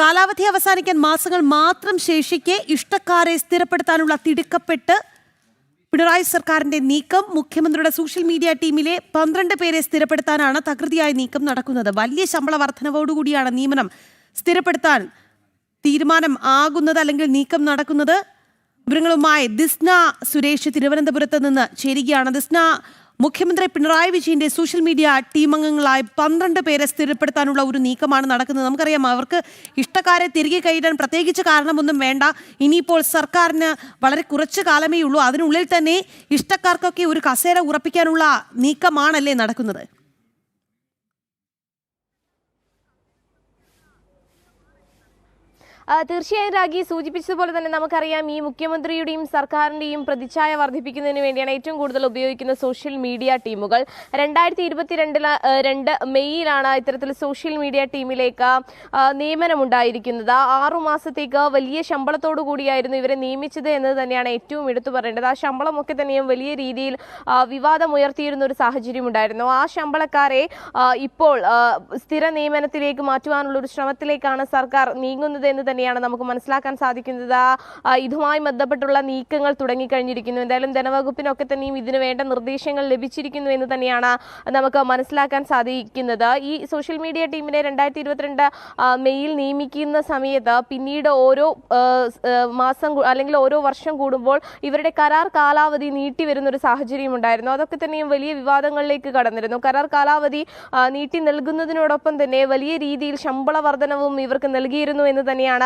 കാലാവധി അവസാനിക്കാൻ മാസങ്ങൾ മാത്രം ശേഷിക്കെ ഇഷ്ടക്കാരെ സ്ഥിരപ്പെടുത്താനുള്ള തിടുക്കപ്പെട്ട് പിണറായി സർക്കാരിന്റെ നീക്കം. മുഖ്യമന്ത്രിയുടെ സോഷ്യൽ മീഡിയ ടീമിലെ 12 പേരെ സ്ഥിരപ്പെടുത്താനാണ് തകൃതിയായ നീക്കം നടക്കുന്നത്. വലിയ ശമ്പള വർധനവോടുകൂടിയാണ് നിയമനം സ്ഥിരപ്പെടുത്താൻ തീരുമാനം ആകുന്നത് അല്ലെങ്കിൽ നീക്കം നടക്കുന്നത്. വിവരങ്ങളുമായി ദിസ്ന സുരേഷ് തിരുവനന്തപുരത്ത് നിന്ന് ചേരുകയാണ്. ദിസ്ന, മുഖ്യമന്ത്രി പിണറായി വിജയന്റെ സോഷ്യൽ മീഡിയ ടീം അംഗങ്ങളായി 12 പേരെ സ്ഥിരപ്പെടുത്താനുള്ള ഒരു നീക്കമാണ് നടക്കുന്നത്. നമുക്കറിയാം, അവർക്ക് ഇഷ്ടക്കാരെ തിരികെ കയറ്റാൻ പ്രത്യേകിച്ച് കാരണമൊന്നും വേണ്ട. ഇനിയിപ്പോൾ സർക്കാരിന് വളരെ കുറച്ചു കാലമേ ഉള്ളൂ. അതിനുള്ളിൽ തന്നെ ഇഷ്ടക്കാർക്കൊക്കെ ഒരു കസേര ഉറപ്പിക്കാനുള്ള നീക്കമാണല്ലേ നടക്കുന്നത്? തീർച്ചയായും രാഗി സൂചിപ്പിച്ചതുപോലെ തന്നെ നമുക്കറിയാം, ഈ മുഖ്യമന്ത്രിയുടെയും സർക്കാരിന്റെയും പ്രതിച്ഛായ വർദ്ധിപ്പിക്കുന്നതിന് വേണ്ടിയാണ് ഏറ്റവും കൂടുതൽ ഉപയോഗിക്കുന്ന സോഷ്യൽ മീഡിയ ടീമുകൾ. 2022 മെയ്യിലാണ് ഇത്തരത്തിൽ സോഷ്യൽ മീഡിയ ടീമിലേക്ക് നിയമനമുണ്ടായിരിക്കുന്നത്. 6 മാസത്തേക്ക് വലിയ ശമ്പളത്തോടു കൂടിയായിരുന്നു ഇവരെ നിയമിച്ചത് എന്നത് തന്നെയാണ് ഏറ്റവും എടുത്തു പറയേണ്ടത്. ആ ശമ്പളമൊക്കെ തന്നെയും വലിയ രീതിയിൽ വിവാദമുയർത്തിയിരുന്ന ഒരു സാഹചര്യം ഉണ്ടായിരുന്നു. ആ ശമ്പളക്കാരെ ഇപ്പോൾ സ്ഥിര നിയമനത്തിലേക്ക് മാറ്റുവാനുള്ള ഒരു ശ്രമത്തിലേക്കാണ് സർക്കാർ നീങ്ങുന്നത് എന്ന് തന്നെയാണ് നമുക്ക് മനസ്സിലാക്കാൻ സാധിക്കുന്നത്. ഇതുമായി ബന്ധപ്പെട്ടുള്ള നീക്കങ്ങൾ തുടങ്ങിക്കഴിഞ്ഞിരിക്കുന്നു. എന്തായാലും ധനവകുപ്പിനൊക്കെ തന്നെയും ഇതിനു വേണ്ട നിർദ്ദേശങ്ങൾ ലഭിച്ചിരിക്കുന്നു എന്ന് തന്നെയാണ് നമുക്ക് മനസ്സിലാക്കാൻ സാധിക്കുന്നത്. ഈ സോഷ്യൽ മീഡിയ ടീമിനെ 2022 മെയ്യിൽ നിയമിക്കുന്ന സമയത്ത് പിന്നീട് ഓരോ മാസം അല്ലെങ്കിൽ ഓരോ വർഷം കൂടുമ്പോൾ ഇവരുടെ കരാർ കാലാവധി നീട്ടി വരുന്ന ഒരു സാഹചര്യം ഉണ്ടായിരുന്നു. അതൊക്കെ തന്നെയും വലിയ വിവാദങ്ങളിലേക്ക് കടന്നിരുന്നു. കരാർ കാലാവധി നീട്ടി നൽകുന്നതിനോടൊപ്പം തന്നെ വലിയ രീതിയിൽ ശമ്പള വർധനവും ഇവർക്ക് നൽകിയിരുന്നു എന്ന് തന്നെയാണ്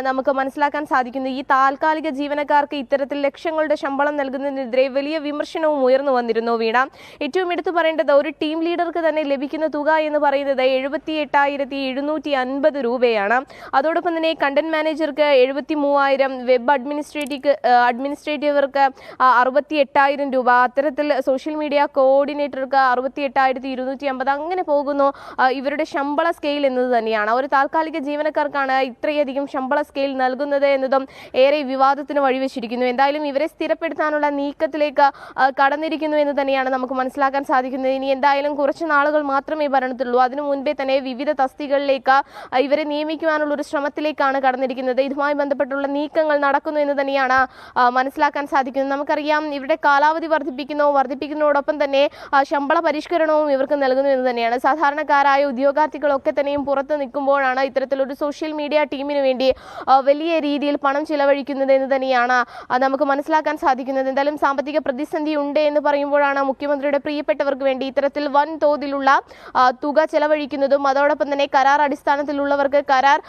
നമുക്ക് മനസ്സിലാക്കാൻ സാധിക്കുന്നത്. ഈ താൽക്കാലിക ജീവനക്കാർക്ക് ഇത്തരത്തിൽ ലക്ഷങ്ങളുടെ ശമ്പളം നൽകുന്നതിനെതിരെ വലിയ വിമർശനവും ഉയർന്നു വന്നിരുന്നു. വീണ, ഏറ്റവും എടുത്തു പറയേണ്ടത് ഒരു ടീം ലീഡർക്ക് തന്നെ ലഭിക്കുന്ന തുക എന്ന് പറയുന്നത് 78,750 രൂപയാണ്. അതോടൊപ്പം തന്നെ കണ്ടന്റ് മാനേജർക്ക് 73,000, വെബ് അഡ്മിനിസ്ട്രേറ്റീവർക്ക് 68,000 രൂപ, അത്തരത്തിൽ സോഷ്യൽ മീഡിയ കോർഡിനേറ്റർക്ക് 68,250, അങ്ങനെ പോകുന്നു ഇവരുടെ ശമ്പള സ്കെയിൽ എന്നത് തന്നെയാണ്. ഒരു താൽക്കാലിക ജീവനക്കാർക്കാണ് ഇത്രയധികം ശമ്പള സ്കെയിൽ നൽകുന്നത് എന്നതും ഏറെ വിവാദത്തിന് വഴിവെച്ചിരിക്കുന്നു. എന്തായാലും ഇവരെ സ്ഥിരപ്പെടുത്താനുള്ള നീക്കത്തിലേക്ക് കടന്നിരിക്കുന്നു എന്ന് തന്നെയാണ് നമുക്ക് മനസ്സിലാക്കാൻ സാധിക്കുന്നത്. ഇനി എന്തായാലും കുറച്ച് നാളുകൾ മാത്രമേ ഭരണത്തിലുള്ളൂ. അതിനു മുൻപേ തന്നെ വിവിധ തസ്തികകളിലേക്ക് ഇവരെ നിയമിക്കുവാനുള്ള ഒരു ശ്രമത്തിലേക്കാണ് കടന്നിരിക്കുന്നത്. ഇതുമായി ബന്ധപ്പെട്ടുള്ള നീക്കങ്ങൾ നടക്കുന്നു എന്ന് തന്നെയാണ് മനസ്സിലാക്കാൻ സാധിക്കുന്നത്. നമുക്കറിയാം, ഇവരുടെ കാലാവധി വർദ്ധിപ്പിക്കുന്നതോടൊപ്പം തന്നെ ശമ്പള പരിഷ്കരണവും ഇവർക്ക് നൽകുന്നു എന്ന് തന്നെയാണ്. സാധാരണക്കാരായ ഉദ്യോഗാർത്ഥികളൊക്കെ തന്നെയും പുറത്ത് നിൽക്കുമ്പോഴാണ് ഇത്തരത്തിലൊരു സോഷ്യൽ മീഡിയ ടീമിന് വേണ്ടി വലിയ രീതിയിൽ പണം ചിലവഴിക്കുന്നത് എന്ന് തന്നെയാണ് നമുക്ക് മനസ്സിലാക്കാൻ സാധിക്കുന്നത്. എന്തായാലും സാമ്പത്തിക പ്രതിസന്ധി ഉണ്ട് എന്ന് പറയുമ്പോഴാണ് മുഖ്യമന്ത്രിയുടെ പ്രിയപ്പെട്ടവർക്ക് വേണ്ടി ഇത്തരത്തിൽ വൻ തോതിലുള്ള തുക ചെലവഴിക്കുന്നതും അതോടൊപ്പം തന്നെ കരാർ അടിസ്ഥാനത്തിലുള്ളവർക്ക് കരാർ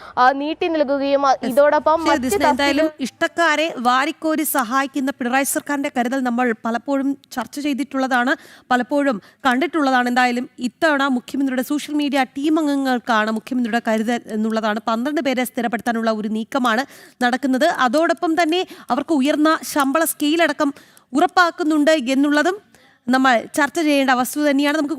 നീട്ടി നൽകുകയും ഇതോടൊപ്പം എന്തായാലും ഇഷ്ടക്കാരെ വാരിക്കോരി സഹായിക്കുന്ന പിണറായി സർക്കാരിന്റെ കരുതൽ നമ്മൾ പലപ്പോഴും ചർച്ച ചെയ്തിട്ടുള്ളതാണ്, പലപ്പോഴും കണ്ടിട്ടുള്ളതാണ്. എന്തായാലും ഇത്തവണ മുഖ്യമന്ത്രിയുടെ സോഷ്യൽ മീഡിയ ടീം അംഗങ്ങൾക്കാണ് മുഖ്യമന്ത്രിയുടെ കരുതൽ എന്നുള്ളതാണ്. 12 പേരെ സ്ഥിരപ്പെടുത്താനുള്ള ഒരു നീക്കമാണ് നടക്കുന്നത്. അതോടൊപ്പം തന്നെ അവർക്ക് ഉയർന്ന ശമ്പള സ്കെയിലടക്കം ഉറപ്പാക്കുന്നുണ്ട് എന്നുള്ളതും നമ്മൾ ചർച്ച ചെയ്യേണ്ട വസ്തുത തന്നെയാണ്. നമുക്ക്